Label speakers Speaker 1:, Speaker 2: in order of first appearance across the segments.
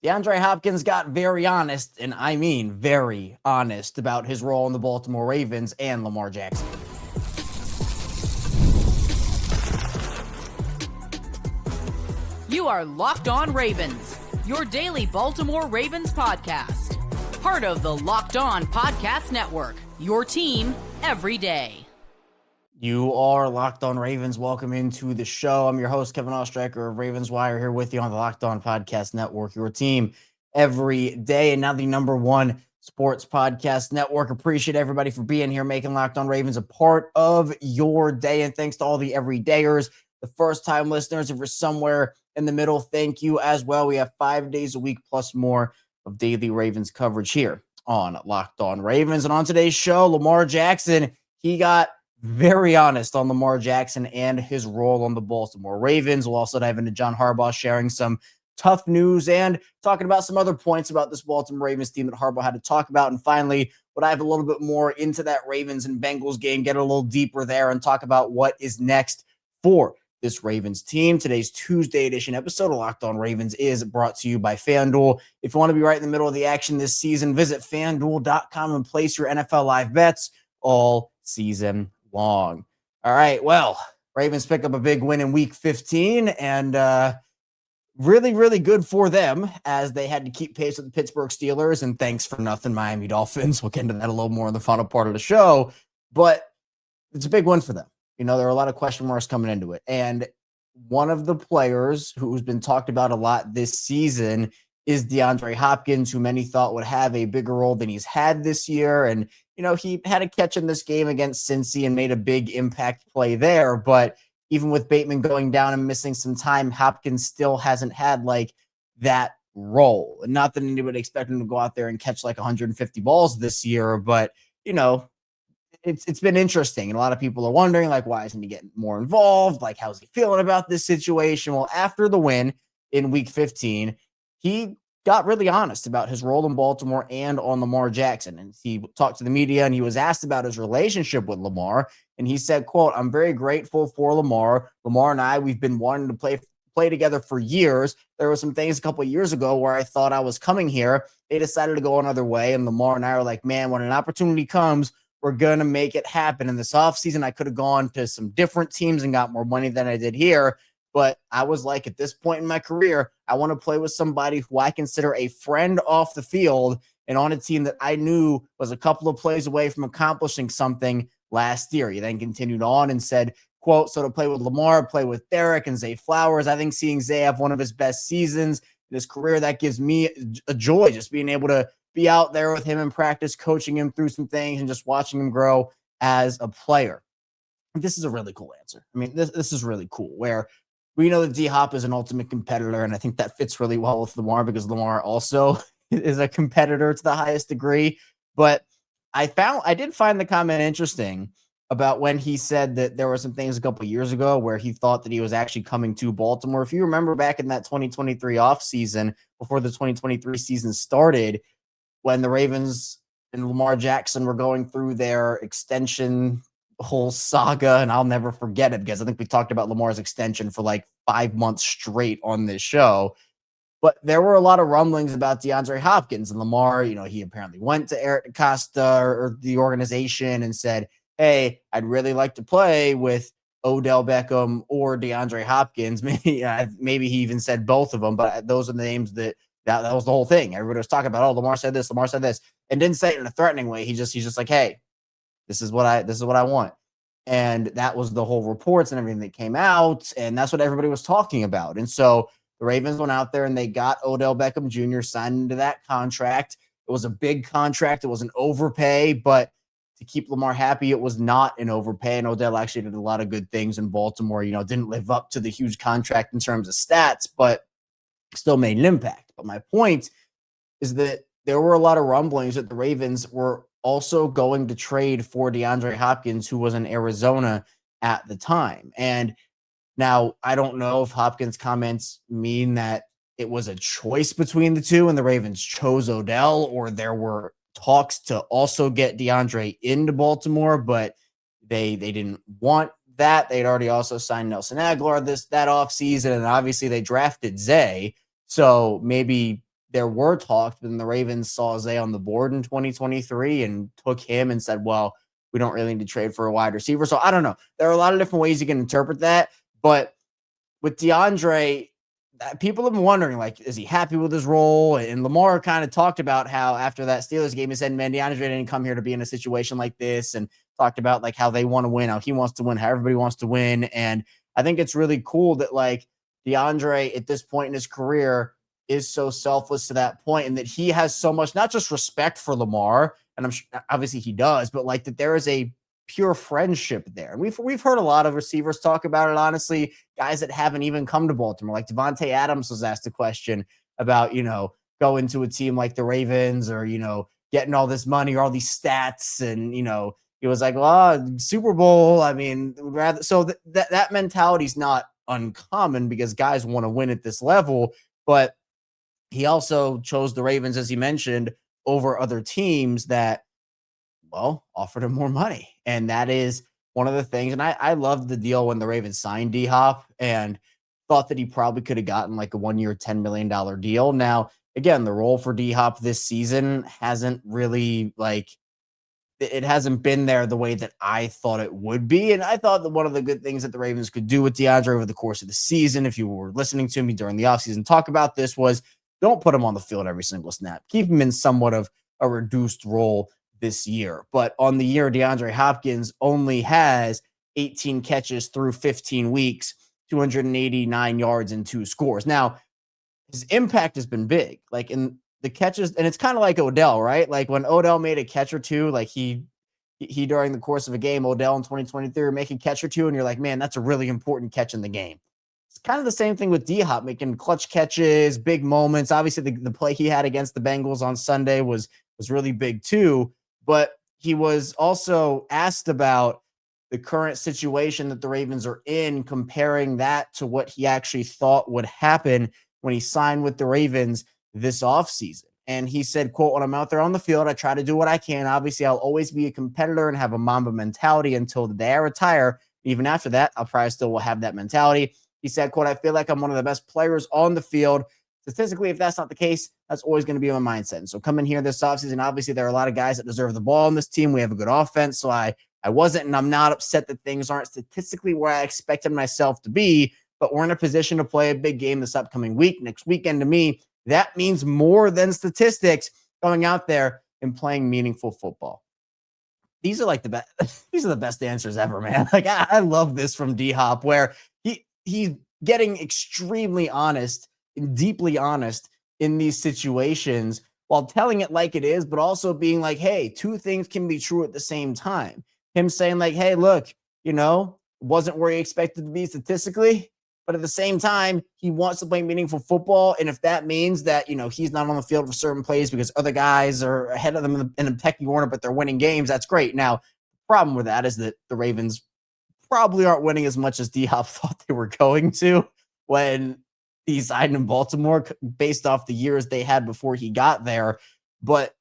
Speaker 1: DeAndre Hopkins got very honest, and I mean very honest, about his role in the Baltimore Ravens and Lamar Jackson.
Speaker 2: You are Locked On Ravens, your daily Baltimore Ravens podcast. Part of the Locked On Podcast Network, your team every day.
Speaker 1: You are Locked On Ravens. Welcome into the show. I'm your host, Kevin Oestreicher of Ravens Wire, here with you on the Locked On Podcast Network, your team every day, and now the number one sports podcast network. Appreciate everybody for being here, making Locked On Ravens a part of your day, and thanks to all the everydayers, the first-time listeners. If you're somewhere in the middle, thank you as well. We have 5 days a week plus more of daily Ravens coverage here on Locked On Ravens. And on today's show, Lamar Jackson, he got very honest on Lamar Jackson and his role on the Baltimore Ravens. We'll also dive into John Harbaugh sharing some tough news and talking about some other points about this Baltimore Ravens team that Harbaugh had to talk about. And finally, we'll dive a little bit more into that Ravens and Bengals game, get a little deeper there, and talk about what is next for this Ravens team. Today's Tuesday edition episode of Locked On Ravens is brought to you by FanDuel. If you want to be right in the middle of the action this season, visit FanDuel.com and place your NFL live bets all season long. All right, well, Ravens pick up a big win in week 15, and really, really good for them as they had to keep pace with the Pittsburgh Steelers, and thanks for nothing, Miami Dolphins. We'll get into that a little more in the final part of the show, but it's a big win for them. You know, there are a lot of question marks coming into it, and one of the players who's been talked about a lot this season is DeAndre Hopkins, who many thought would have a bigger role than he's had this year. And, you know, he had a catch in this game against Cincy and made a big impact play there. But even with Bateman going down and missing some time, Hopkins still hasn't had like that role. And not that anybody expected him to go out there and catch like 150 balls this year, but, you know, it's been interesting. And a lot of people are wondering, like, why isn't he getting more involved? Like, how's he feeling about this situation? Well, after the win in week 15, he got really honest about his role in Baltimore and on Lamar Jackson. And he talked to the media, and he was asked about his relationship with Lamar. And he said, quote, "I'm very grateful for Lamar. Lamar and I, we've been wanting to play together for years. There were some things a couple of years ago where I thought I was coming here. They decided to go another way. And Lamar and I are like, man, when an opportunity comes, we're going to make it happen. In this offseason, I could have gone to some different teams and got more money than I did here. But I was like, at this point in my career, I want to play with somebody who I consider a friend off the field and on a team that I knew was a couple of plays away from accomplishing something last year." He then continued on and said, quote, "So to play with Lamar, play with Derrick and Zay Flowers, I think seeing Zay have one of his best seasons in his career, that gives me a joy, just being able to be out there with him in practice, coaching him through some things and just watching him grow as a player." This is a really cool answer. I mean, this is really cool, where we know that D-Hop is an ultimate competitor, and I think that fits really well with Lamar because Lamar also is a competitor to the highest degree. But I did find the comment interesting about when he said that there were some things a couple of years ago where he thought that he was actually coming to Baltimore. If you remember back in that 2023 offseason, before the 2023 season started, when the Ravens and Lamar Jackson were going through their extension whole saga, and I'll never forget it because I think we talked about Lamar's extension for like 5 months straight on this show. But there were a lot of rumblings about DeAndre Hopkins, and Lamar, you know, he apparently went to Eric Costa or the organization and said, "Hey, I'd really like to play with Odell Beckham or DeAndre Hopkins." Maybe he even said both of them, but those are the names that was the whole thing. Everybody was talking about, "Oh, Lamar said this, and didn't say it in a threatening way. He's just like, "Hey, this is what I want." And that was the whole reports and everything that came out. And that's what everybody was talking about. And so the Ravens went out there and they got Odell Beckham Jr. signed into that contract. It was a big contract. It was an overpay, but to keep Lamar happy, it was not an overpay. And Odell actually did a lot of good things in Baltimore. You know, didn't live up to the huge contract in terms of stats, but still made an impact. But my point is that there were a lot of rumblings that the Ravens were also going to trade for DeAndre Hopkins, who was in Arizona at the time. And now I don't know if Hopkins' comments mean that it was a choice between the two and the Ravens chose Odell, or there were talks to also get DeAndre into Baltimore, but they didn't want that. They'd already also signed Nelson Aguilar that offseason, and obviously they drafted Zay. So maybe there were talks, but then the Ravens saw Zay on the board in 2023 and took him and said, well, we don't really need to trade for a wide receiver. So I don't know. There are a lot of different ways you can interpret that. But with DeAndre, people have been wondering, like, is he happy with his role? And Lamar kind of talked about how after that Steelers game, he said, man, DeAndre didn't come here to be in a situation like this, and talked about like how they want to win, how he wants to win, how everybody wants to win. And I think it's really cool that like DeAndre at this point in his career is so selfless to that point, and that he has so much, not just respect for Lamar, and I'm sure obviously he does, but like that there is a pure friendship there. And we've heard a lot of receivers talk about it, honestly, guys that haven't even come to Baltimore. Like Devontae Adams was asked a question about, going to a team like the Ravens, or, getting all this money or all these stats. And, he was like, well, Super Bowl. I mean, rather, so that mentality is not uncommon because guys want to win at this level. But he also chose the Ravens, as he mentioned, over other teams that, well, offered him more money. And that is one of the things. And I loved the deal when the Ravens signed D-Hop and thought that he probably could have gotten like a 1 year, $10 million deal. Now, again, the role for D-Hop this season hasn't really it hasn't been there the way that I thought it would be. And I thought that one of the good things that the Ravens could do with DeAndre over the course of the season, if you were listening to me during the offseason talk about this, was don't put him on the field every single snap. Keep him in somewhat of a reduced role this year. But on the year, DeAndre Hopkins only has 18 catches through 15 weeks, 289 yards and 2 scores. Now, his impact has been big. Like in the catches, and it's kind of like Odell, right? Like when Odell made a catch or two, like he during the course of a game, Odell in 2023 make a catch or two, and you're like, man, that's a really important catch in the game. It's kind of the same thing with D-Hop, making clutch catches, big moments. Obviously, the play he had against the Bengals on Sunday was really big too. But he was also asked about the current situation that the Ravens are in, comparing that to what he actually thought would happen when he signed with the Ravens this offseason. And he said, quote, when I'm out there on the field, I try to do what I can. Obviously, I'll always be a competitor and have a Mamba mentality until the day I retire. Even after that, I'll probably still will have that mentality. He said, quote, I feel like I'm one of the best players on the field. Statistically, if that's not the case, that's always going to be my mindset. And so coming here this offseason, obviously there are a lot of guys that deserve the ball on this team. We have a good offense. So I wasn't, and I'm not upset that things aren't statistically where I expected myself to be, but we're in a position to play a big game this upcoming week. Next weekend, to me, that means more than statistics, going out there and playing meaningful football. These are like the best. These are the best answers ever, man. Like I love this from D-Hop, where he's getting extremely honest and deeply honest in these situations while telling it like it is, but also being like, hey, two things can be true at the same time. Him saying like, hey, look, wasn't where he expected to be statistically, but at the same time, he wants to play meaningful football. And if that means that, he's not on the field for certain plays because other guys are ahead of them in the pecking order, but they're winning games, that's great. Now, the problem with that is that the Ravens probably aren't winning as much as D-Hop thought they were going to when he signed in Baltimore, based off the years they had before he got there. But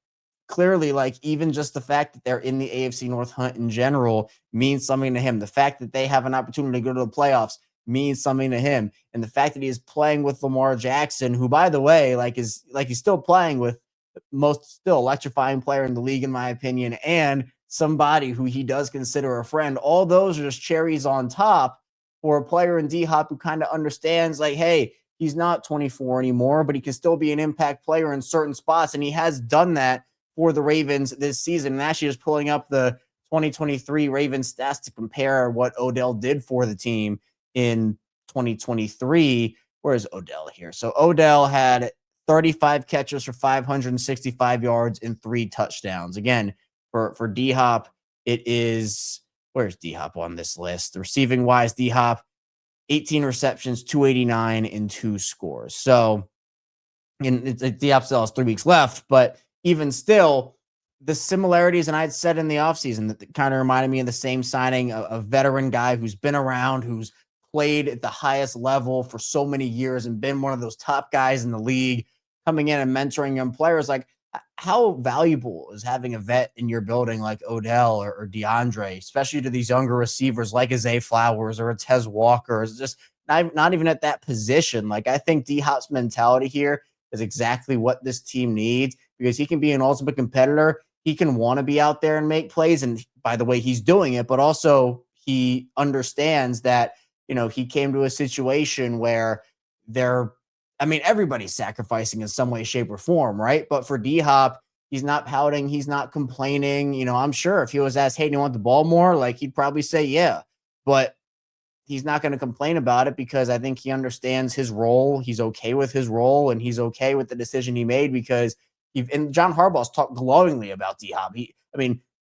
Speaker 1: clearly, like, even just the fact that they're in the AFC North hunt in general means something to him. The fact that they have an opportunity to go to the playoffs means something to him. And the fact that he is playing with Lamar Jackson, who, by the way, he's still playing with most still electrifying player in the league, in my opinion, and somebody who he does consider a friend. All those are just cherries on top for a player in D-Hop who kind of understands, like, hey, he's not 24 anymore, but he can still be an impact player in certain spots. And he has done that for the Ravens this season. And actually just pulling up the 2023 Ravens stats to compare what Odell did for the team in 2023. Where's Odell here? So Odell had 35 catches for 565 yards and 3 touchdowns. Again, for D-Hop, it is, where's D-Hop on this list? The receiving wise, D-Hop, 18 receptions, 289 and 2 scores. So, and D-Hop still has 3 weeks left, but even still, the similarities, and I'd said in the offseason that kind of reminded me of the same signing, a veteran guy who's been around, who's played at the highest level for so many years and been one of those top guys in the league, coming in and mentoring young players. Like, how valuable is having a vet in your building like Odell or DeAndre, especially to these younger receivers like a Zay Flowers or a Tez Walker? It's just not even at that position. Like, I think D-Hop's mentality here is exactly what this team needs, because he can be an ultimate competitor. He can want to be out there and make plays. And by the way, he's doing it, but also he understands that, he came to a situation where everybody's sacrificing in some way, shape, or form, right? But for D-Hop, he's not pouting. He's not complaining. I'm sure if he was asked, hey, do you want the ball more? Like, he'd probably say, yeah. But he's not going to complain about it, because I think he understands his role. He's okay with his role, and he's okay with the decision he made, because and John Harbaugh's talked glowingly about D-Hop.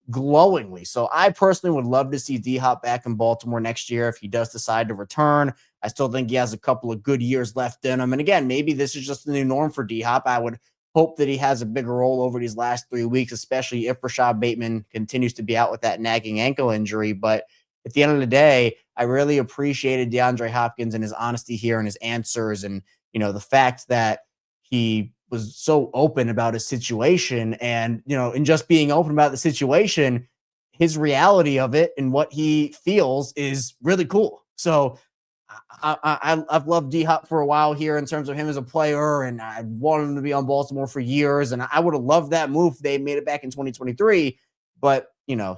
Speaker 1: Glowingly. So I personally would love to see D-Hop back in Baltimore next year if he does decide to return. I still think he has a couple of good years left in him. And again, maybe this is just the new norm for D-Hop. I would hope that he has a bigger role over these last 3 weeks, especially if Rashod Bateman continues to be out with that nagging ankle injury. But at the end of the day, I really appreciated DeAndre Hopkins and his honesty here and his answers, and, the fact that he was so open about his situation, and, in just being open about the situation, his reality of it and what he feels is really cool. So I've loved D-Hop for a while here in terms of him as a player, and I wanted him to be on Baltimore for years, and I would have loved that move if they made it back in 2023. But,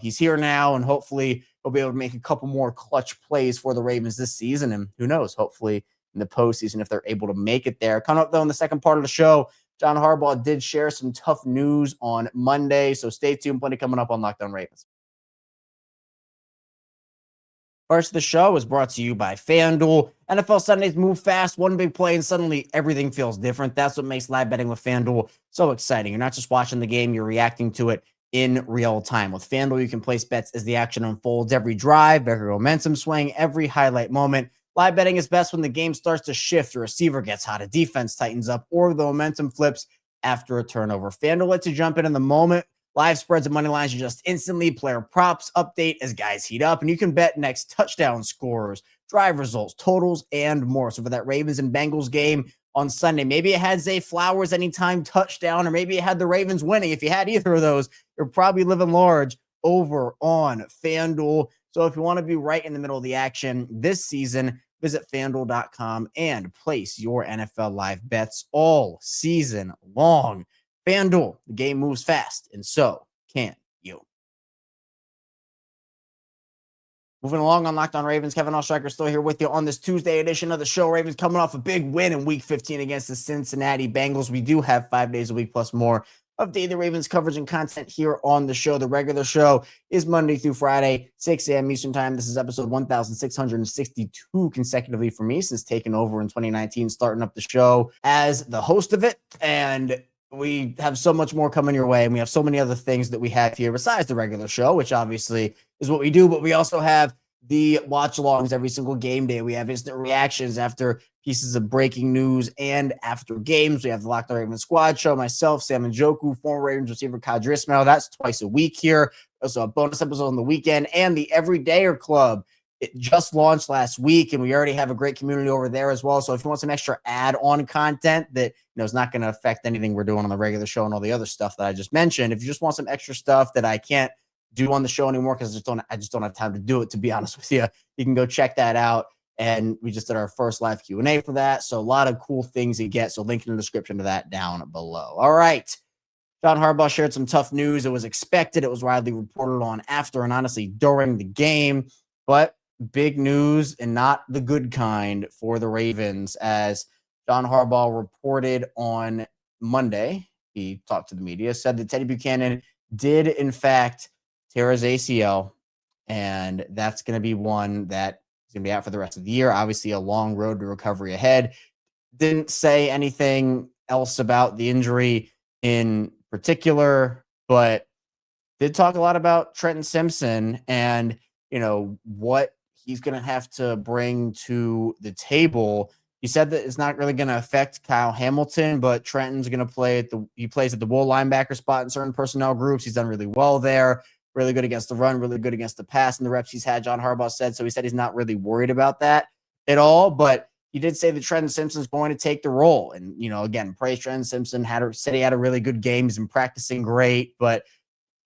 Speaker 1: he's here now, and hopefully he'll be able to make a couple more clutch plays for the Ravens this season. And who knows, hopefully in the postseason, if they're able to make it there. Coming up, though, in the second part of the show, John Harbaugh did share some tough news on Monday. So stay tuned. Plenty coming up on Locked On Ravens. First of the show is brought to you by FanDuel. NFL Sundays move fast, one big play, and suddenly everything feels different. That's what makes live betting with FanDuel so exciting. You're not just watching the game, you're reacting to it in real time. With FanDuel, you can place bets as the action unfolds. Every drive, every momentum swing, every highlight moment. Live betting is best when the game starts to shift, a receiver gets hot, a defense tightens up, or the momentum flips after a turnover. FanDuel lets you jump in the moment. Live spreads and money lines, you just instantly. Player props update as guys heat up, and you can bet next touchdown scorers, drive results, totals, and more. So for that Ravens and Bengals game on Sunday, maybe it had Zay Flowers anytime touchdown, or maybe it had the Ravens winning. If you had either of those, you're probably living large over on FanDuel. So if you want to be right in the middle of the action this season, visit FanDuel.com and place your NFL live bets all season long. FanDuel, the game moves fast, and so can you. Moving along on Locked On Ravens, Kevin Oestreicher still here with you on this Tuesday edition of the show. Ravens coming off a big win in Week 15 against the Cincinnati Bengals. We do have 5 days a week plus more of daily Ravens coverage and content here on the show. The regular show is Monday through Friday, 6 a.m. Eastern Time. This is episode 1,662 consecutively for me since taking over in 2019, starting up the show as the host of it. And we have so much more coming your way, and we have so many other things that we have here besides the regular show, which obviously is what we do, but we also have the watch-alongs every single game day. We have instant reactions after pieces of breaking news and after games. We have the Locked On Ravens Squad Show, myself, Sam Njoku, former Ravens receiver Kadri Ismail. That's twice a week here. Also a bonus episode on the weekend, and the Everydayer Club. It just launched last week, and we already have a great community over there as well. So if you want some extra add-on content that is not going to affect anything we're doing on the regular show and all the other stuff that I just mentioned, if you just want some extra stuff that I can't do on the show anymore because I just don't have time to do it, to be honest with you, you can go check that out. And we just did our first live Q&A for that. So a lot of cool things you get. So link in the description to that down below. All right. John Harbaugh shared some tough news. It was expected. It was widely reported on after and honestly during the game. But big news, and not the good kind, for the Ravens, as John Harbaugh reported on Monday. He talked to the media, said that Teddy Buchanan did, in fact, tear his ACL, and that's going to be one that is going to be out for the rest of the year. Obviously, a long road to recovery ahead. Didn't say anything else about the injury in particular, but did talk a lot about Trenton Simpson and, what he's going to have to bring to the table. He said that it's not really going to affect Kyle Hamilton, but Trenton's going to he plays at the will linebacker spot in certain personnel groups. He's done really well there, really good against the run, really good against the pass, and the reps he's had, John Harbaugh said. So he said he's not really worried about that at all, but he did say that Trenton Simpson's going to take the role. And, again, praise Trenton Simpson, said he had a really good game. He's been practicing great, but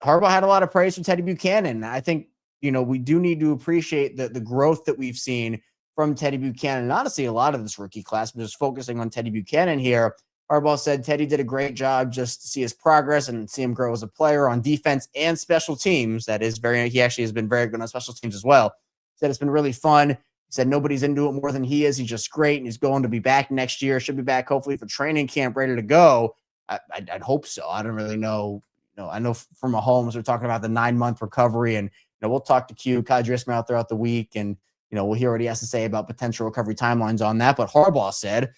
Speaker 1: Harbaugh had a lot of praise for Teddy Buchanan. I think, we do need to appreciate the growth that we've seen from Teddy Buchanan. And honestly, a lot of this rookie class, but just focusing on Teddy Buchanan here, Harbaugh said Teddy did a great job just to see his progress and see him grow as a player on defense and special teams. He actually has been very good on special teams as well. He said it's been really fun. He said nobody's into it more than he is. He's just great, and he's going to be back next year. Should be back hopefully for training camp, ready to go. I'd hope so. I don't really know. I know from Mahomes, we're talking about the 9-month recovery, and we'll talk to Kai Driscoll throughout the week, and we'll hear what he has to say about potential recovery timelines on that. But Harbaugh said,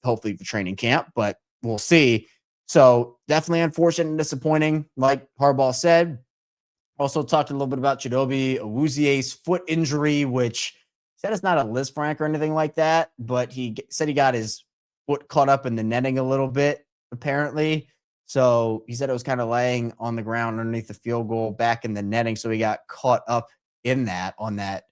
Speaker 1: hopefully for training camp, but we'll see. So definitely unfortunate and disappointing, like Harbaugh said. Also talked a little bit about Chidobe Awuzie's foot injury, which said it's not a Lisfranc or anything like that, but he said he got his foot caught up in the netting a little bit, apparently. So he said it was kind of laying on the ground underneath the field goal back in the netting. So he got caught up in that on that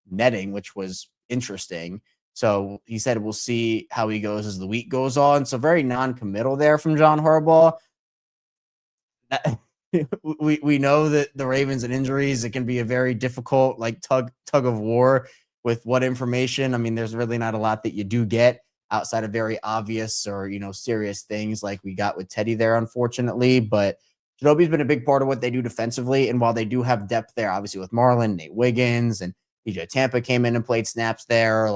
Speaker 1: netting, which was interesting. So he said we'll see how he goes as the week goes on. So very non-committal there from John Harbaugh. We know that the Ravens and injuries, it can be a very difficult tug of war with what information. I mean, there's really not a lot that you do get outside of very obvious or serious things like we got with Teddy there, unfortunately. But Jadobe's been a big part of what they do defensively, and while they do have depth there, obviously with Marlon, Nate Wiggins, and DJ Tampa came in and played snaps there,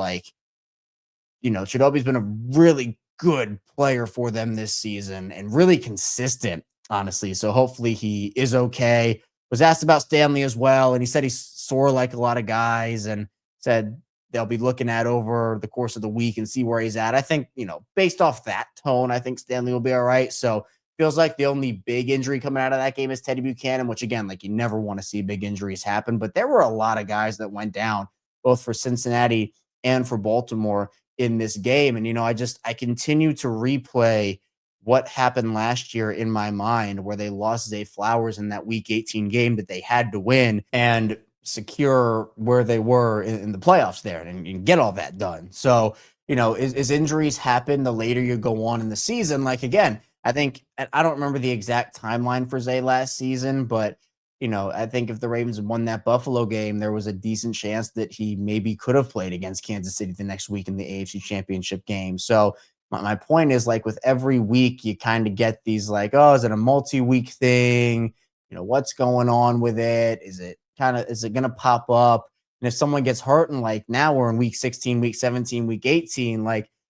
Speaker 1: Chidobe's been a really good player for them this season and really consistent, honestly. So hopefully he is okay. Was asked about Stanley as well, and he said he's sore like a lot of guys, and said they'll be looking at over the course of the week and see where he's at. I think, based off that tone, I think Stanley will be all right. So feels like the only big injury coming out of that game is Teddy Buchanan, which again, you never want to see big injuries happen, but there were a lot of guys that went down both for Cincinnati and for Baltimore in this game. And, I continue to replay what happened last year in my mind, where they lost Zay Flowers in that week 18 game that they had to win and secure where they were in the playoffs there and get all that done. So, as injuries happen, the later you go on in the season, again, I think, I don't remember the exact timeline for Zay last season, but I think if the Ravens had won that Buffalo game, there was a decent chance that he maybe could have played against Kansas City the next week in the AFC Championship game. So my point is, with every week, you kind of get these is it a multi-week thing? What's going on with it? Is it going to pop up? And if someone gets hurt and now we're in week 16, week 17, week 18,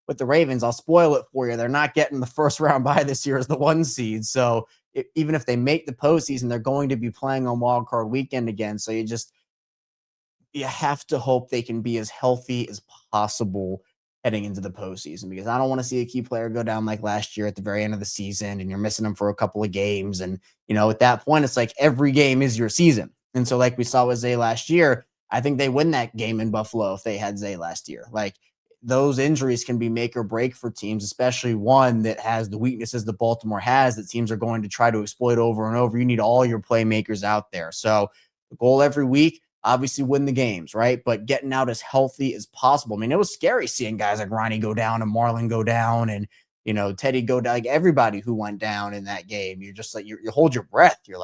Speaker 1: with the Ravens, I'll spoil it for you. They're not getting the first round bye this year as the 1 seed. So even if they make the postseason, they're going to be playing on wild card weekend again. So you have to hope they can be as healthy as possible heading into the postseason, because I don't want to see a key player go down like last year at the very end of the season and you're missing them for a couple of games. And, at that point, it's every game is your season. And so we saw with Zay last year, I think they win that game in Buffalo if they had Zay last year. Those injuries can be make or break for teams, especially one that has the weaknesses that Baltimore has that teams are going to try to exploit over and over. You need all your playmakers out there. So the goal every week, obviously win the games, right? But getting out as healthy as possible. I mean, it was scary seeing guys like Ronnie go down and Marlon go down and, Teddy go down, everybody who went down in that game. You're just you hold your breath. You're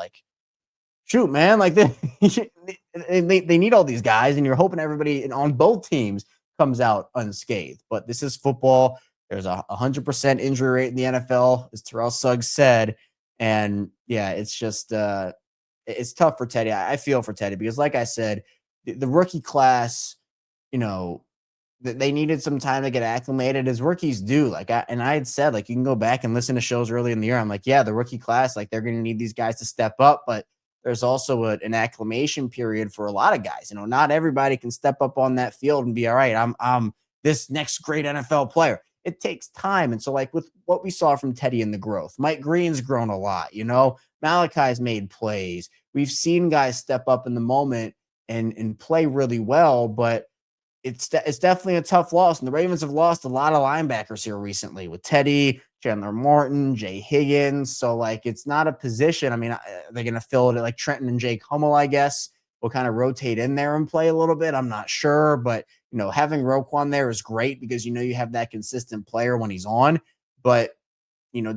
Speaker 1: shoot, man, they need all these guys, and you're hoping everybody on both teams comes out unscathed. But this is football. There's a 100% injury rate in the NFL, as Terrell Suggs said. And yeah, it's just it's tough for Teddy. I feel for Teddy because, like I said, the rookie class, they needed some time to get acclimated, as rookies do. I had said, you can go back and listen to shows early in the year. I'm yeah, the rookie class, they're going to need these guys to step up, but there's also an acclimation period for a lot of guys. Not everybody can step up on that field and be all right. I'm this next great NFL player. It takes time. And so with what we saw from Teddy in the growth, Mike Green's grown a lot, Malachi's made plays. We've seen guys step up in the moment and play really well, but it's definitely a tough loss. And the Ravens have lost a lot of linebackers here recently with Teddy, Chandler Martin, Jay Higgins. So it's not a position. I mean, they're going to fill it at Trenton and Jake Hummel, I guess, will kind of rotate in there and play a little bit. I'm not sure, but having Roquan there is great because, you have that consistent player when he's on, but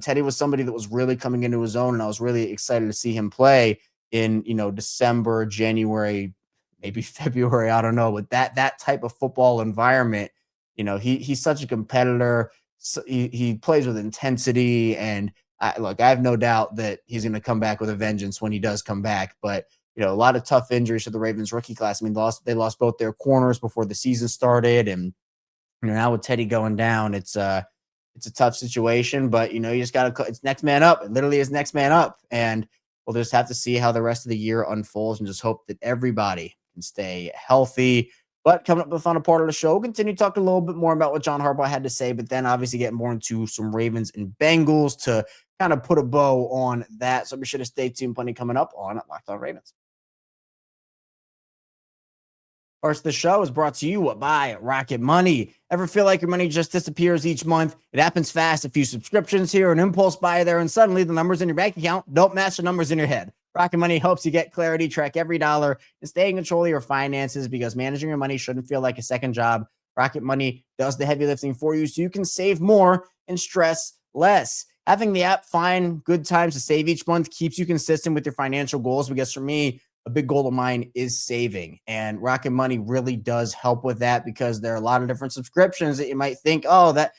Speaker 1: Teddy was somebody that was really coming into his own, and I was really excited to see him play in, December, January, maybe February, I don't know, but that type of football environment, he's such a competitor, he plays with intensity, and I have no doubt that he's going to come back with a vengeance when he does come back. But a lot of tough injuries to the Ravens rookie class. I mean, they lost both their corners before the season started, and now with Teddy going down, it's a tough situation. But you just got to, it's next man up. It literally is next man up, and we'll just have to see how the rest of the year unfolds, and just hope that everybody can stay healthy. But coming up with the final part of the show, we'll continue talking a little bit more about what John Harbaugh had to say, but then obviously getting more into some Ravens and Bengals to kind of put a bow on that. So be sure to stay tuned. Plenty coming up on Locked On Ravens. First, the show is brought to you by Rocket Money. Ever feel like your money just disappears each month? It happens fast. A few subscriptions here, an impulse buy there, and suddenly the numbers in your bank account don't match the numbers in your head. Rocket Money helps you get clarity, track every dollar, and stay in control of your finances, because managing your money shouldn't feel like a second job. Rocket Money does the heavy lifting for you so you can save more and stress less. Having the app find good times to save each month keeps you consistent with your financial goals, because for me, a big goal of mine is saving, and Rocket Money really does help with that, because there are a lot of different subscriptions that you might think, oh, that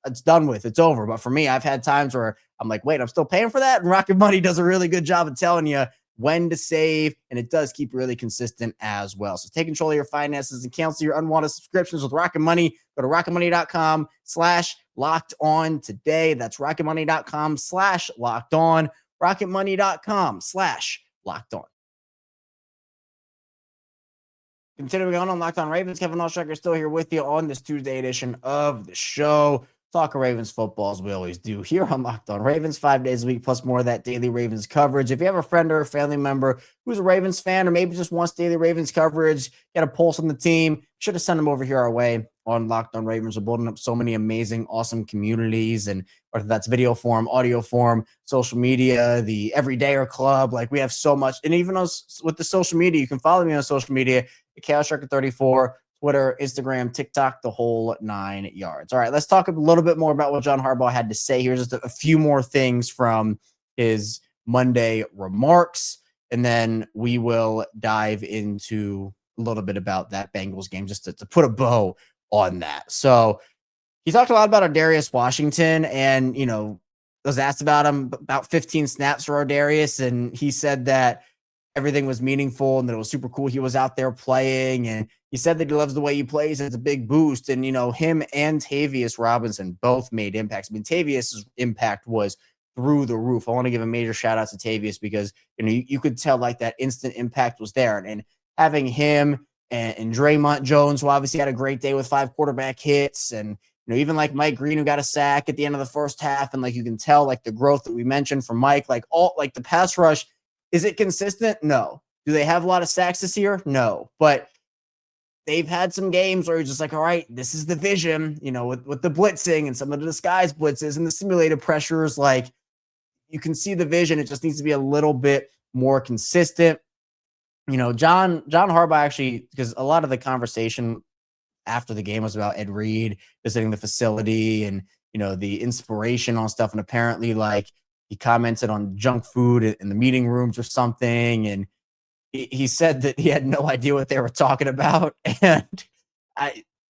Speaker 1: it's done with, it's over. But for me, I've had times where I'm like, wait, I'm still paying for that. And Rocket Money does a really good job of telling you when to save, and it does keep really consistent as well. So take control of your finances and cancel your unwanted subscriptions with Rocket Money. Go to rocketmoney.com/locked-on today. That's rocketmoney.com/locked-on. rocketmoney.com/locked-on. Continuing on Locked On Ravens, Kevin Oestreicher still here with you on this Tuesday edition of the show. Talk Ravens football, as we always do here on Locked On Ravens, 5 days a week, plus more of that daily Ravens coverage. If you have a friend or a family member who's a Ravens fan, or maybe just wants daily Ravens coverage, get a pulse on the team, should have sent them over here our way on Locked On Ravens. We're building up so many amazing, awesome communities, and whether that's video form, audio form, social media, the Everydayer Club, like we have so much. And even us with the social media, you can follow me on social media, Chaos Striker 34. Twitter, Instagram, TikTok, the whole 9 yards. All right, let's talk a little bit more about what John Harbaugh had to say. Here's just a few more things from his Monday remarks, and then we will dive into a little bit about that Bengals game, just to put a bow on that. So he talked a lot about Ardarius Washington, and, was asked about him, about 15 snaps for Ardarius, and he said that everything was meaningful and that it was super cool he was out there playing, and he said that he loves the way he plays. It's a big boost. And, him and Tavius Robinson both made impacts. I mean, Tavius' impact was through the roof. I want to give a major shout out to Tavius, because, you could tell like that instant impact was there. And having him and Draymond Jones, who obviously had a great day with 5 quarterback hits, and, even like Mike Green, who got a sack at the end of the first half. And like, you can tell like the growth that we mentioned from Mike, like the pass rush. Is it consistent? No. Do they have a lot of sacks this year? No. But they've had some games where you're just like, all right, this is the vision, with the blitzing and some of the disguised blitzes and the simulated pressures. Like, you can see the vision. It just needs to be a little bit more consistent. John Harbaugh actually, because a lot of the conversation after the game was about Ed Reed visiting the facility and, the inspiration on stuff. And apparently, like, he commented on junk food in the meeting rooms or something. And he said that he had no idea what they were talking about. And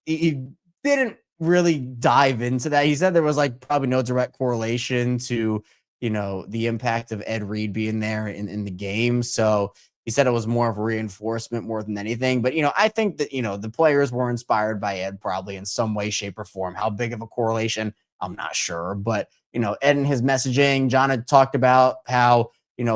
Speaker 1: he didn't really dive into that. He said there was like probably no direct correlation to, the impact of Ed Reed being there in the game. So he said it was more of a reinforcement more than anything. But, I think that, the players were inspired by Ed probably in some way, shape, or form. How big of a correlation, I'm not sure. But, Ed and his messaging, John had talked about how,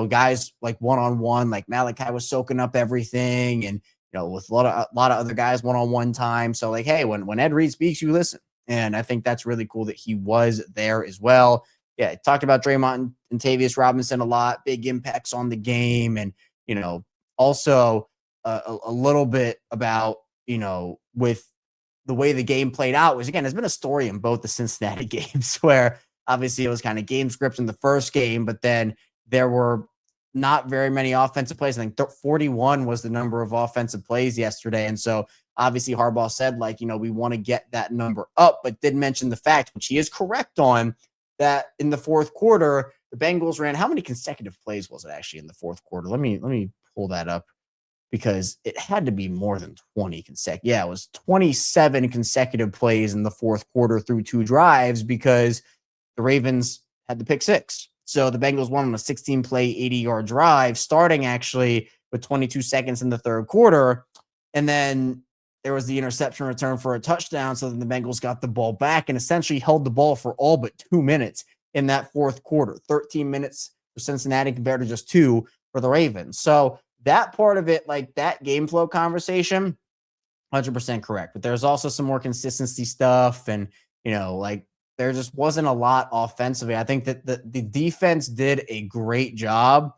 Speaker 1: guys like one-on-one, like Malaki was soaking up everything, and, with a lot of other guys one-on-one time. So like, hey, when Ed Reed speaks, you listen. And I think that's really cool that he was there as well. Yeah, talked about Draymond and Tavius Robinson a lot, big impacts on the game. And, also a little bit about, with the way the game played out, was, again, there's been a story in both the Cincinnati games where obviously it was kind of game scripts in the first game, but then there were not very many offensive plays. I think 41 was the number of offensive plays yesterday. And so obviously Harbaugh said, like, we want to get that number up, but did mention the fact, which he is correct on, that in the fourth quarter, the Bengals ran, how many consecutive plays was it actually in the fourth quarter? Let me pull that up because it had to be more than 20 consecutive. Yeah, it was 27 consecutive plays in the fourth quarter through 2 drives because the Ravens had the pick six. So the Bengals won on a 16 play, 80-yard drive, starting actually with 22 seconds in the third quarter. And then there was the interception return for a touchdown. So then the Bengals got the ball back and essentially held the ball for all but 2 minutes in that fourth quarter. 13 minutes for Cincinnati compared to just 2 for the Ravens. So that part of it, like that game flow conversation, 100% correct. But there's also some more consistency stuff. And, like there just wasn't a lot offensively. I think that the defense did a great job.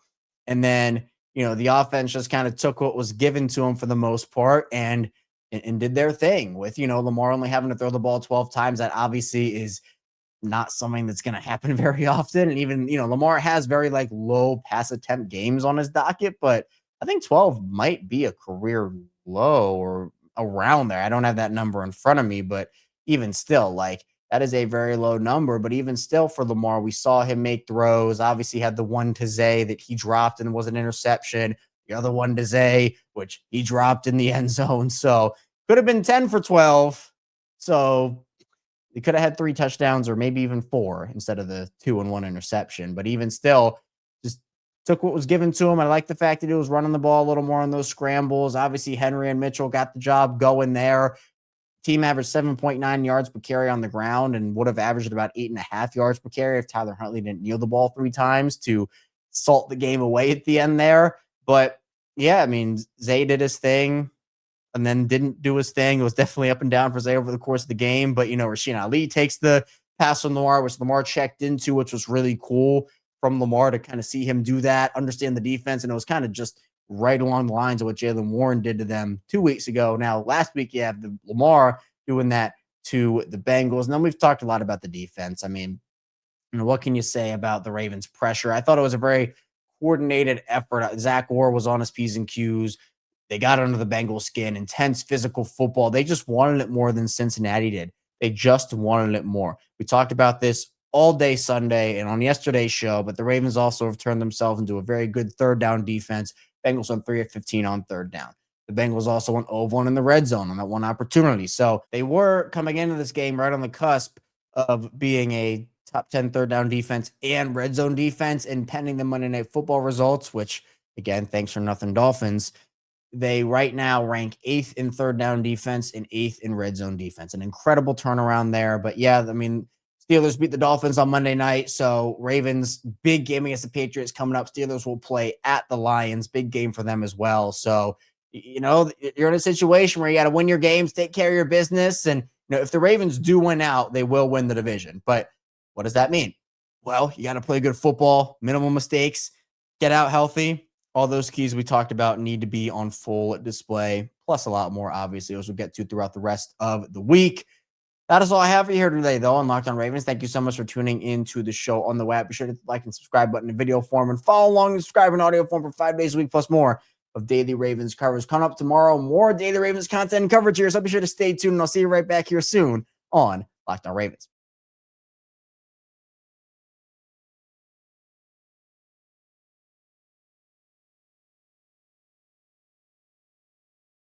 Speaker 1: And then, the offense just kind of took what was given to them for the most part and did their thing with, Lamar only having to throw the ball 12 times. That obviously is not something that's going to happen very often. And even, Lamar has very like low pass attempt games on his docket, but I think 12 might be a career low or around there. I don't have that number in front of me, but even still, like that is a very low number. But even still for Lamar, we saw him make throws. Obviously had the one to Zay that he dropped and was an interception. The other one to Zay, which he dropped in the end zone. So could have been 10 for 12. So they could have had 3 touchdowns or maybe even 4 instead of the 2 and 1 interception. But even still, just took what was given to him. I like the fact that he was running the ball a little more on those scrambles. Obviously, Henry and Mitchell got the job going there. Team averaged 7.9 yards per carry on the ground and would have averaged about 8.5 yards per carry if Tyler Huntley didn't kneel the ball 3 times to salt the game away at the end there. But yeah, I mean, Zay did his thing and then didn't do his thing. It was definitely up and down for Zay over the course of the game. But, Rasheen Ali takes the pass from Lamar, which Lamar checked into, which was really cool from Lamar to kind of see him do that, understand the defense. And it was kind of just right along the lines of what Jaylen Warren did to them 2 weeks ago. Now, last week, you have the Lamar doing that to the Bengals. And then we've talked a lot about the defense. I mean, what can you say about the Ravens' pressure? I thought it was a very coordinated effort. Zach Orr was on his P's and Q's. They got under the Bengals' skin, intense physical football. They just wanted it more than Cincinnati did. They just wanted it more. We talked about this all day Sunday and on yesterday's show, but the Ravens also have turned themselves into a very good third down defense. Bengals went 3 of 15 on third down. The Bengals also went 0-1 in the red zone on that one opportunity. So they were coming into this game right on the cusp of being a top 10 third down defense and red zone defense, and pending the Monday Night Football results, which, again, thanks for nothing, Dolphins. They right now rank 8th in third down defense and 8th in red zone defense. An incredible turnaround there. But yeah, I mean, Steelers beat the Dolphins on Monday night. So Ravens, big game against the Patriots coming up. Steelers will play at the Lions. Big game for them as well. So, you're in a situation where you got to win your games, take care of your business. And, if the Ravens do win out, they will win the division. But what does that mean? Well, you got to play good football, minimal mistakes, get out healthy. All those keys we talked about need to be on full display, plus a lot more, obviously, as we'll get to throughout the rest of the week. That is all I have for you here today, though, on Locked On Ravens. Thank you so much for tuning into the show on the web. Be sure to hit the like and subscribe button in video form and follow along and subscribe in audio form for 5 days a week, plus more of Daily Ravens coverage. Coming up tomorrow, more Daily Ravens content and coverage here, so be sure to stay tuned, and I'll see you right back here soon on Locked On Ravens.